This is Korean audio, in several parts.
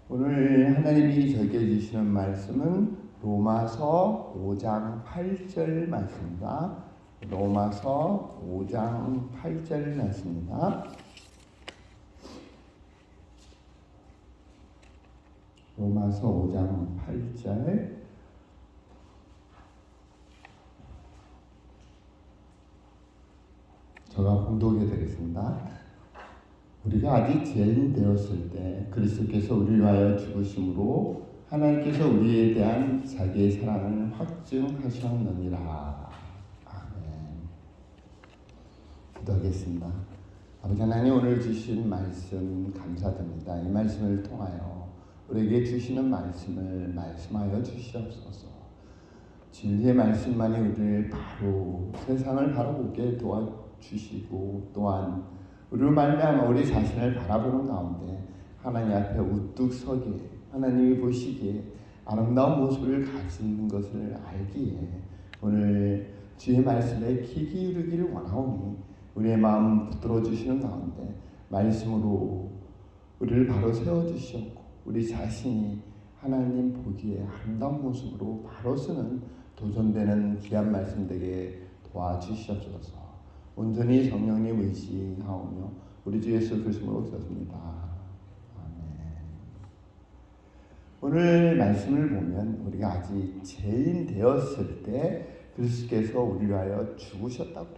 오늘 하나님이 저에게 주시는 말씀은 로마서 5장 8절 말씀입니다. 로마서 5장 8절 말씀입니다. 로마서 5장 8절. 제가 봉독해 드리겠습니다. 우리가 아직 죄인 되었을 때 그리스도께서 우리를 위하여 죽으심으로 하나님께서 우리에 대한 자기의 사랑을 확증하셨느니라. 아멘. 기도하겠습니다. 아버지 하나님, 오늘 주신 말씀 감사드립니다. 이 말씀을 통하여 우리에게 주시는 말씀을 말씀하여 주시옵소서. 진리의 말씀만이 우리를 바로 세상을 바로 보게 도와주시고, 또한 우리로 말미암아 우리 자신을 바라보는 가운데 하나님 앞에 우뚝 서기에, 하나님이 보시기에 아름다운 모습을 가진 것을 알기에 오늘 주의 말씀에 귀 기울이기를 원하오니 우리의 마음 붙들어 주시는 가운데 말씀으로 우리를 바로 세워주시옵고, 우리 자신이 하나님 보기에 아름다운 모습으로 바로 쓰는 도전되는 귀한 말씀 되게 도와주시옵소서. 온전히 성령님 의지하오며 우리 주 예수 그리스도로 기도합니다. 아멘. 오늘 말씀을 보면 우리가 아직 죄인 되었을 때 그리스도께서 우리를 위하여 죽으셨다고 해요.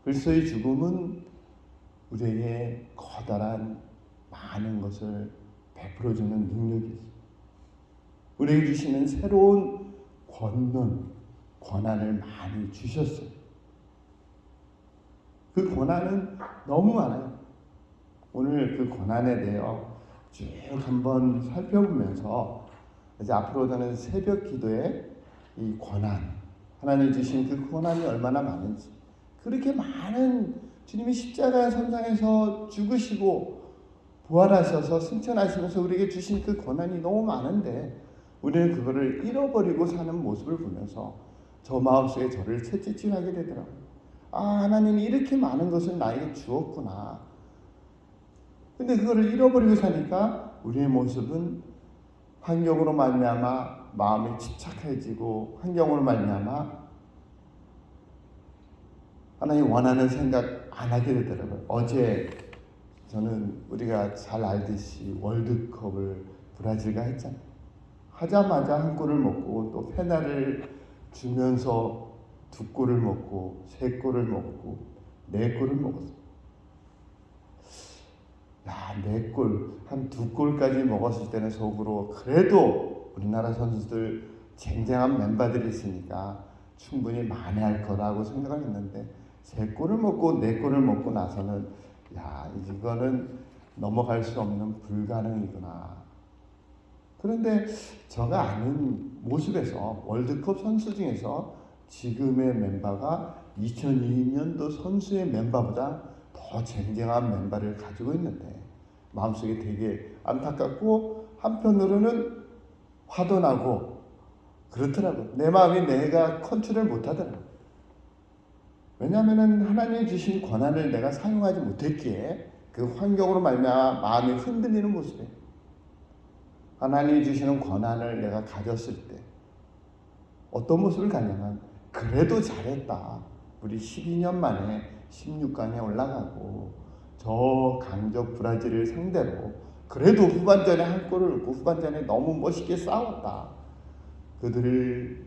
그리스도의 죽음은 우리에게 커다란 많은 것을 베풀어주는 능력이 있어요. 우리에게 주시는 새로운 권한을 많이 주셨어요. 그 권한은 너무 많아요. 오늘 그 권한에 대해 쭉 한번 살펴보면서 이제 앞으로 저는 새벽 기도에 이 권한, 하나님 주신 그 권한이 얼마나 많은지, 그렇게 많은 주님이 십자가 선상에서 죽으시고 부활하셔서 승천하시면서 우리에게 주신 그 권한이 너무 많은데 우리는 그거를 잃어버리고 사는 모습을 보면서 저 마음속에 저를 채찍질하게 되더라고요. 하나님이 이렇게 많은 것을 나에게 주었구나. 근데 그거를 잃어버리고 사니까 우리의 모습은 환경으로 말미암아 마음이 집착해지고, 환경으로 말미암아 하나님 원하는 생각 안 하게 되더라고요. 어제 저는 우리가 잘 알듯이 월드컵을 브라질과 했잖아요. 하자마자 한 골을 먹고 또 페널을 주면서 2골을 먹고 3골을 먹고 4골을 먹었어요. 4골, 한 2골까지 먹었을 때는 속으로 그래도 우리나라 선수들 쟁쟁한 멤버들이 있으니까 충분히 만회할 거라고 생각을 했는데 3골을 먹고 4골을 먹고 나서는 이거는 넘어갈 수 없는 불가능이구나. 그런데 제가 아는 모습에서 월드컵 선수 중에서 지금의 멤버가 2002년도 선수의 멤버보다 더 쟁쟁한 멤버를 가지고 있는데 마음속에 되게 안타깝고 한편으로는 화도 나고 그렇더라고요. 내 마음이 내가 컨트롤 못하더라고요. 왜냐하면 하나님이 주신 권한을 내가 사용하지 못했기에 그 환경으로 말미암아 마음이 흔들리는 모습에, 하나님이 주시는 권한을 내가 가졌을 때 어떤 모습을 갖냐면, 그래도 잘했다. 우리 12년 만에 16강에 올라가고 저 강적 브라질을 상대로 그래도 후반전에 한 골을 넣고 후반전에 너무 멋있게 싸웠다. 그들을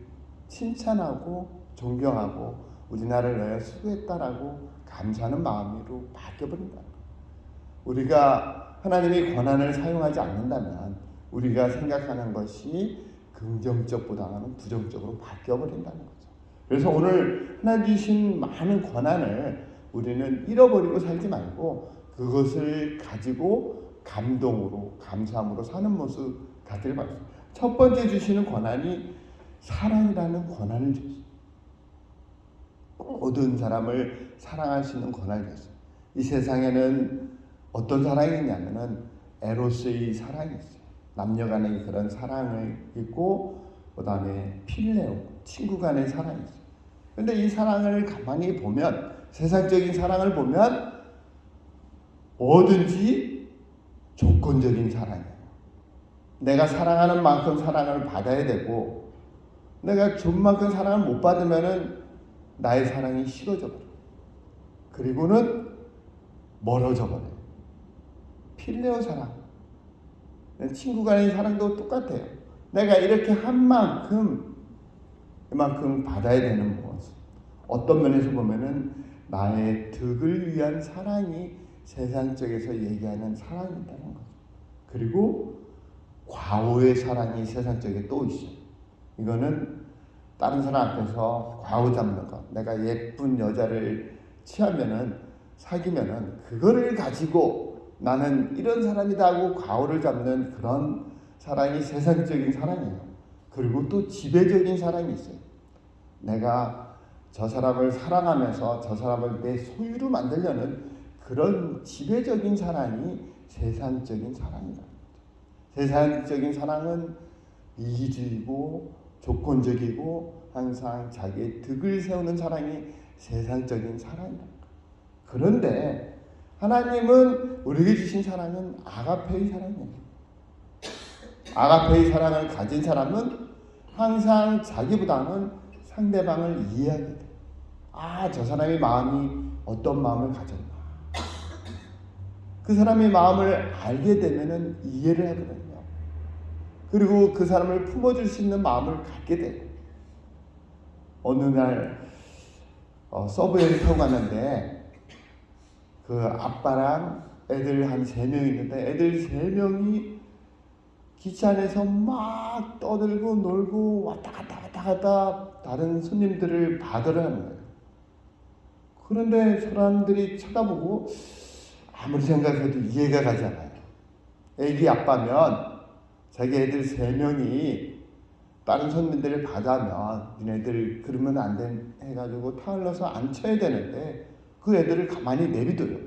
칭찬하고 존경하고 우리나라를 위하여 수고했다라고 감사하는 마음으로 바뀌어버린다. 우리가 하나님의 권한을 사용하지 않는다면 우리가 생각하는 것이 긍정적보다는 부정적으로 바뀌어버린다는 거죠. 그래서 오늘 하나님 주신 많은 권한을 우리는 잃어버리고 살지 말고 그것을 가지고 감동으로, 감사함으로 사는 모습 갖기를 바랍니다. 첫 번째 주시는 권한이 사랑이라는 권한을 주셨어요. 모든 사람을 사랑할 수 있는 권한을 줬어요. 이 세상에는 어떤 사랑이 있냐면은 에로스의 사랑이 있어요. 남녀 간의 그런 사랑이 있고, 그 다음에 필레오, 친구 간의 사랑이 있어요. 그런데 이 사랑을 가만히 보면, 세상적인 사랑을 보면 뭐든지 조건적인 사랑이에요. 내가 사랑하는 만큼 사랑을 받아야 되고, 내가 준 만큼 사랑을 못 받으면은 나의 사랑이 식어져 버려. 그리고는 멀어져 버려. 필레오 사랑, 친구 간의 사랑도 똑같아요. 내가 이렇게 한 만큼 이만큼 받아야 되는 모습. 어떤 면에서 보면은 나의 덕을 위한 사랑이 세상적에서 얘기하는 사랑이라는 거죠. 그리고 과오의 사랑이 세상적에 또 있어요. 이거는 다른 사람 앞에서 과오 잡는 것. 내가 예쁜 여자를 취하면은, 사귀면은 그거를 가지고 나는 이런 사람이다 하고 과오를 잡는 그런 사랑이 세상적인 사랑이에요. 그리고 또 지배적인 사랑이 있어요. 내가 저 사람을 사랑하면서 저 사람을 내 소유로 만들려는 그런 지배적인 사랑이 세상적인 사랑이다. 세상적인 사랑은 이기주의고 조건적이고 항상 자기의 덕을 세우는 사랑이 세상적인 사랑이다. 그런데 하나님은 우리에게 주신 사랑은 아가페의 사랑이에요. 아가페의 사랑을 가진 사람은 항상 자기보다는 상대방을 이해하게 돼. 저 사람의 마음이 어떤 마음을 가졌나. 그 사람의 마음을 알게 되면은 이해를 하거든요. 그리고 그 사람을 품어줄 수 있는 마음을 갖게 돼요. 어느 날 서브웨이를 타고 갔는데 그 아빠랑 애들 한 3명 있는데 애들 3명이 기차 안에서 막 떠들고 놀고 왔다 갔다 다른 손님들을 받으러 하는 거예요. 그런데 사람들이 쳐다보고 아무리 생각해도 이해가 가지 않아요. 애기 아빠면 자기 애들 3명이 다른 손님들을 받아면 니네들 그러면 안 돼 해가지고 타올라서 앉혀야 되는데 그 애들을 가만히 내비둬요.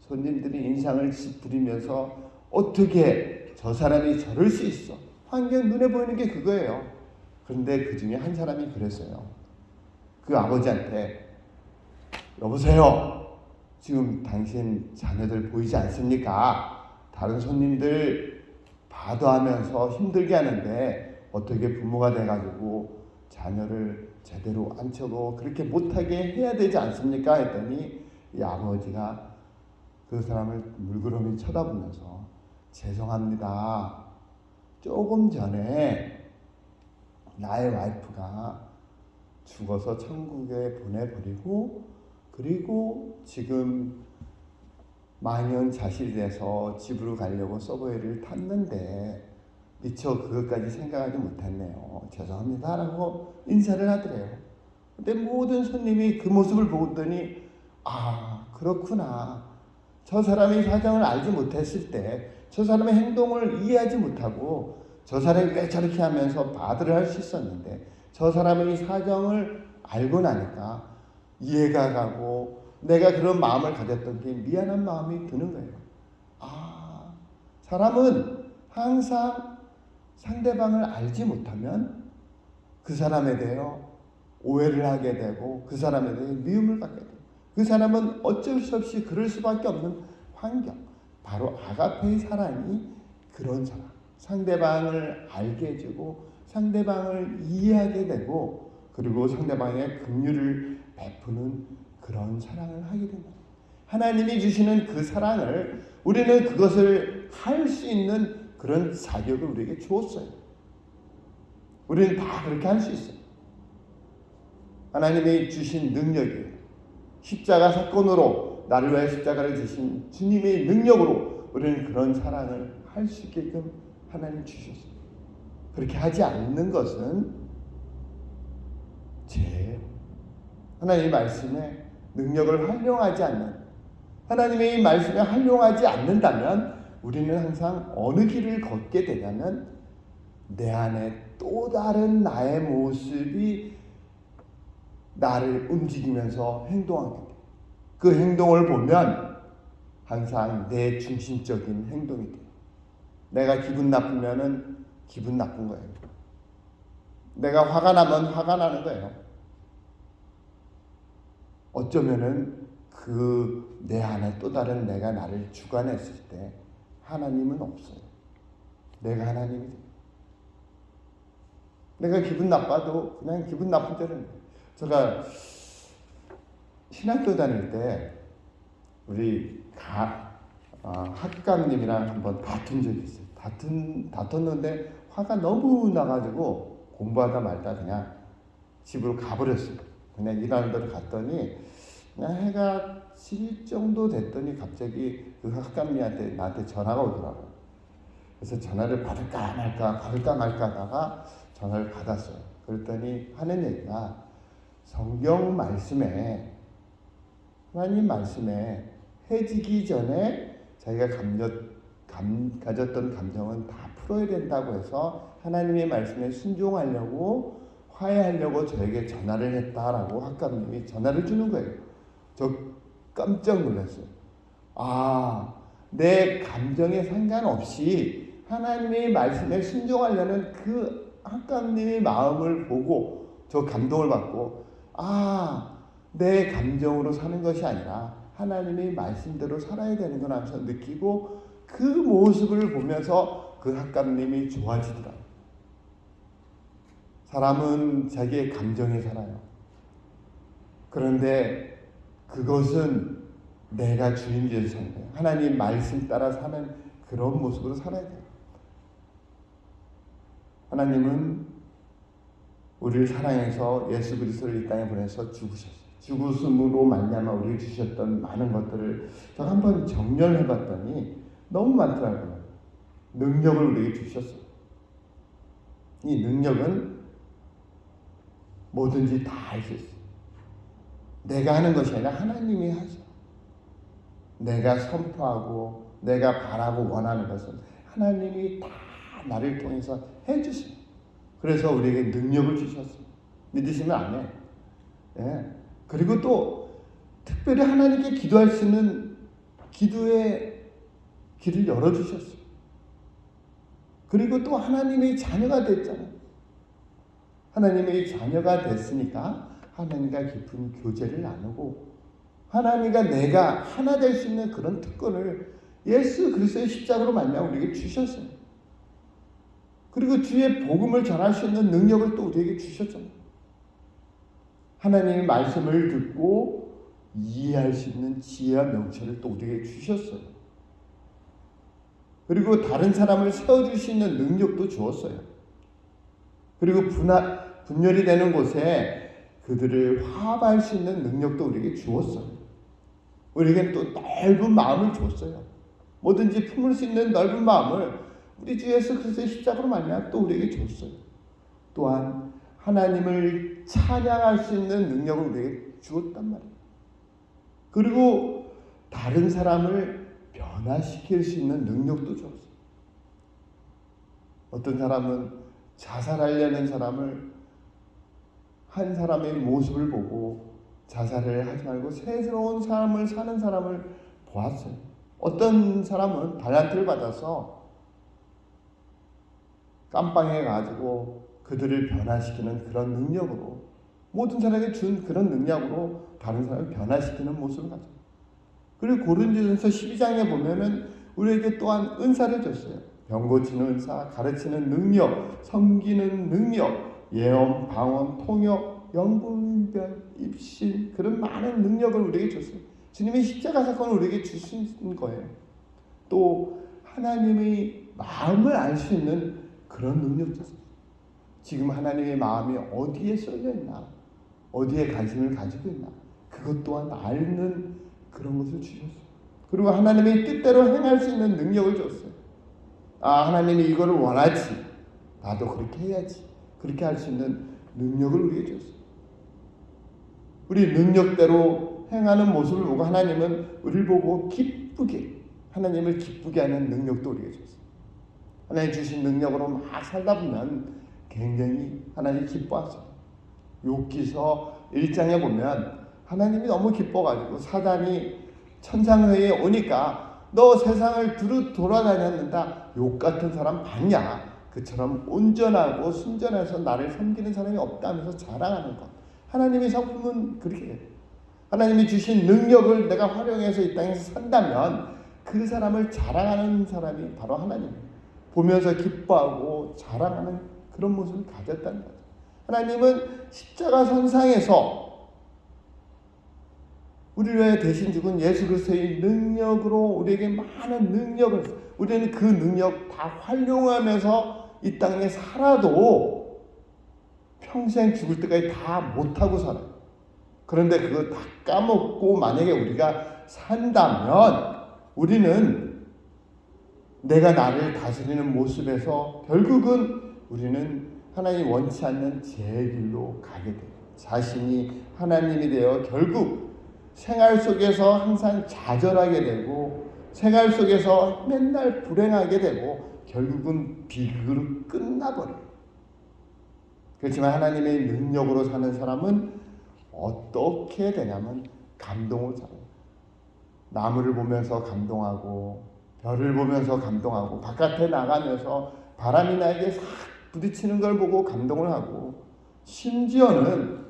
손님들이 인상을 부리면서 어떻게 저 사람이 저럴 수 있어. 환경 눈에 보이는 게 그거예요. 그런데 그 중에 한 사람이 그랬어요. 그 아버지한테 여보세요. 지금 당신 자녀들 보이지 않습니까? 다른 손님들 바도하면서 힘들게 하는데 어떻게 부모가 돼가지고 자녀를 제대로 앉혀고 그렇게 못하게 해야 되지 않습니까? 했더니 이 아버지가 그 사람을 물끄러미 쳐다보면서 죄송합니다. 조금 전에 나의 와이프가 죽어서 천국에 보내버리고 그리고 지금 망연자실이 돼서 집으로 가려고 서브웨이를 탔는데 미처 그것까지 생각하지 못했네요. 죄송합니다 라고 인사를 하더래요. 근데 모든 손님이 그 모습을 보더니 그렇구나. 저 사람의 사정을 알지 못했을 때 저 사람의 행동을 이해하지 못하고 저 사람이 왜 저렇게 하면서 바드를 할 수 있었는데 저 사람의 사정을 알고 나니까 이해가 가고 내가 그런 마음을 가졌던 게 미안한 마음이 드는 거예요. 사람은 항상 상대방을 알지 못하면 그 사람에 대해 오해를 하게 되고 그 사람에 대해 미움을 갖게 돼요. 그 사람은 어쩔 수 없이 그럴 수밖에 없는 환경. 바로 아가페의 사랑이 그런 사랑. 상대방을 알게 해주고 상대방을 이해하게 되고 그리고 상대방의 긍휼을 베푸는 그런 사랑을 하게 됩니다. 하나님이 주시는 그 사랑을 우리는 그것을 할 수 있는 그런 자격을 우리에게 주었어요. 우리는 다 그렇게 할 수 있어요. 하나님이 주신 능력이에요. 십자가 사건으로 나를 위해 십자가를 지신 주님의 능력으로 우리는 그런 사랑을 할 수 있게끔 하나님 주셨어요. 그렇게 하지 않는 것은 죄예요. 하나님의 말씀에 능력을 활용하지 않는 하나님의 이 말씀에 활용하지 않는다면 우리는 항상 어느 길을 걷게 되냐면 내 안에 또 다른 나의 모습이 나를 움직이면서 행동하게 돼. 그 행동을 보면 항상 내 중심적인 행동이 돼요. 내가 기분 나쁘면은 기분 나쁜 거예요. 내가 화가 나면 화가 나는 거예요. 어쩌면은 그 내 안에 또 다른 내가 나를 주관했을 때 하나님은 없어요. 내가 하나님이 돼. 내가 기분 나빠도 그냥 기분 나쁜 대로 해. 제가 신학교 다닐 때 우리 학감님이랑 한번 다툰 적이 있어요. 다퉜는데 화가 너무 나가지고 공부하다 말다 그냥 집으로 가버렸어요. 그냥 일하는 데로 갔더니 그냥 해가 질 정도 됐더니 갑자기 그 학감님한테 나한테 전화가 오더라고요. 그래서 전화를 받을까 말까 하다가 전화를 받았어요. 그랬더니 하는 얘기가 성경 말씀에 하나님 말씀에 해지기 전에 자기가 가졌던 감정은 다 풀어야 된다고 해서 하나님의 말씀에 순종하려고 화해하려고 저에게 전화를 했다라고 학감님이 전화를 주는 거예요. 저 깜짝 놀랐어요. 내 감정에 상관없이 하나님의 말씀에 순종하려는 그 학감님의 마음을 보고 저 감동을 받고 내 감정으로 사는 것이 아니라 하나님의 말씀대로 살아야 되는구나 하면서 느끼고 그 모습을 보면서 그 학감님이 좋아지더라고요. 사람은 자기의 감정에 살아요. 그런데 그것은 내가 주인되어서 사는 거예요. 하나님 말씀 따라 사는 그런 모습으로 살아야 돼요. 하나님은 우리를 사랑해서 예수 그리스도를 이 땅에 보내서 죽으셨어요. 죽으심으로 말미암아 우리에게 주셨던 많은 것들을 제가 한번 정렬해봤더니 너무 많더라고요. 능력을 우리에게 주셨어요. 이 능력은 뭐든지 다 할 수 있어요. 내가 하는 것이 아니라 하나님이 하죠. 내가 선포하고 내가 바라고 원하는 것은 하나님이 다 나를 통해서 해주세요. 그래서 우리에게 능력을 주셨어요. 믿으시면 아멘. 예. 그리고 또 특별히 하나님께 기도할 수 있는 기도의 길을 열어주셨어요. 그리고 또 하나님의 자녀가 됐잖아요. 하나님의 자녀가 됐으니까 하나님과 깊은 교제를 나누고 하나님과 내가 하나 될 수 있는 그런 특권을 예수 그리스도의 십자가로 말미암아 우리에게 주셨어요. 그리고 주의 복음을 전할 수 있는 능력을 또 우리에게 주셨잖아요. 하나님의 말씀을 듣고 이해할 수 있는 지혜와 명철을 또 우리에게 주셨어요. 그리고 다른 사람을 세워줄 수 있는 능력도 주었어요. 그리고 분열이 되는 곳에 그들을 화합할 수 있는 능력도 우리에게 주었어요. 우리에게는 또 넓은 마음을 주었어요. 뭐든지 품을 수 있는 넓은 마음을 우리 주 예수 그리스도의 십자가로 말미암아 또 우리에게 줬어요. 또한 하나님을 찬양할 수 있는 능력을 우리에게 주었단 말이에요. 그리고 다른 사람을 변화시킬 수 있는 능력도 줬어요. 어떤 사람은 자살하려는 사람을 한 사람의 모습을 보고 자살을 하지 말고 새로운 삶을 사는 사람을 보았어요. 어떤 사람은 달란트를 받아서 깜빵에 가지고 그들을 변화시키는 그런 능력으로 모든 사람에게 준 그런 능력으로 다른 사람을 변화시키는 모습을 가져요. 그리고 고린도전서 12장에 보면은 우리에게 또한 은사를 줬어요. 병 고치는 은사, 가르치는 능력, 섬기는 능력, 예언, 방언, 통역, 영분별, 입신 그런 많은 능력을 우리에게 줬어요. 주님의 십자가 사건을 우리에게 주신 거예요. 또 하나님의 마음을 알 수 있는 그런 능력도 줬어요. 지금 하나님의 마음이 어디에 쏠려 있나, 어디에 관심을 가지고 있나 그것 또한 알는 그런 것을 주셨어요. 그리고 하나님의 뜻대로 행할 수 있는 능력을 줬어요. 하나님이 이거를 원하지, 나도 그렇게 해야지, 그렇게 할 수 있는 능력을 우리에게 줬어요. 우리 능력대로 행하는 모습을 보고 하나님은 우리를 보고 기쁘게, 하나님을 기쁘게 하는 능력도 우리에게 줬어요. 하나님 주신 능력으로 막 살다 보면 굉장히 하나님 기뻐하세요. 욥기서 1장에 보면 하나님이 너무 기뻐가지고 사단이 천상회의에 오니까 너 세상을 두루 돌아다녔는다. 욥 같은 사람 봤냐? 그처럼 온전하고 순전해서 나를 섬기는 사람이 없다면서 자랑하는 것. 하나님의 성품은 그렇게 해요. 하나님이 주신 능력을 내가 활용해서 이 땅에서 산다면 그 사람을 자랑하는 사람이 바로 하나님이에요. 보면서 기뻐하고 자랑하는 그런 모습을 가졌다는 거죠. 하나님은 십자가 선상에서 우리를 위해 대신 죽은 예수 그리스도의 능력으로 우리에게 많은 능력을, 우리는 그 능력 다 활용하면서 이 땅에 살아도 평생 죽을 때까지 다 못하고 살아요. 그런데 그거 다 까먹고 만약에 우리가 산다면 우리는 내가 나를 다스리는 모습에서 결국은 우리는 하나님 원치 않는 제 길로 가게 돼요. 자신이 하나님이 되어 결국 생활 속에서 항상 좌절하게 되고 생활 속에서 맨날 불행하게 되고 결국은 비극으로 끝나버려요. 그렇지만 하나님의 능력으로 사는 사람은 어떻게 되냐면 감동을 잘해요. 나무를 보면서 감동하고 별을 보면서 감동하고 바깥에 나가면서 바람이 나에게 싹 부딪히는 걸 보고 감동을 하고 심지어는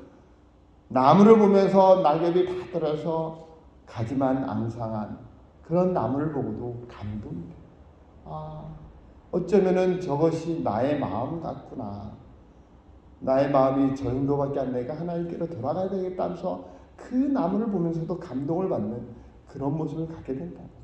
나무를 보면서 낙엽이 다 떨어져서 가지만 앙상한 그런 나무를 보고도 감동이 돼요. 어쩌면은 저것이 나의 마음 같구나. 나의 마음이 저 정도밖에 안 되니까 하나님께로 돌아가야 되겠다 하면서 그 나무를 보면서도 감동을 받는 그런 모습을 갖게 된다는 거죠.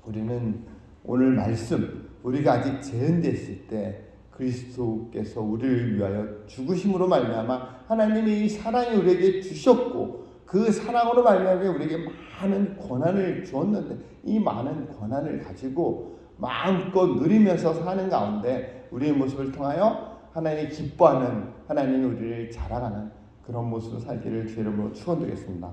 우리는 오늘 말씀, 우리가 아직 재현됐을 때 그리스도께서 우리를 위하여 죽으심으로 말미암아 하나님의 이 사랑이 우리에게 주셨고 그 사랑으로 말미암아 우리에게 많은 권한을 주었는데 이 많은 권한을 가지고 마음껏 누리면서 사는 가운데 우리의 모습을 통하여 하나님이 기뻐하는, 하나님이 우리를 자랑하는 그런 모습으로 살기를 주의 이름으로 축원드리겠습니다.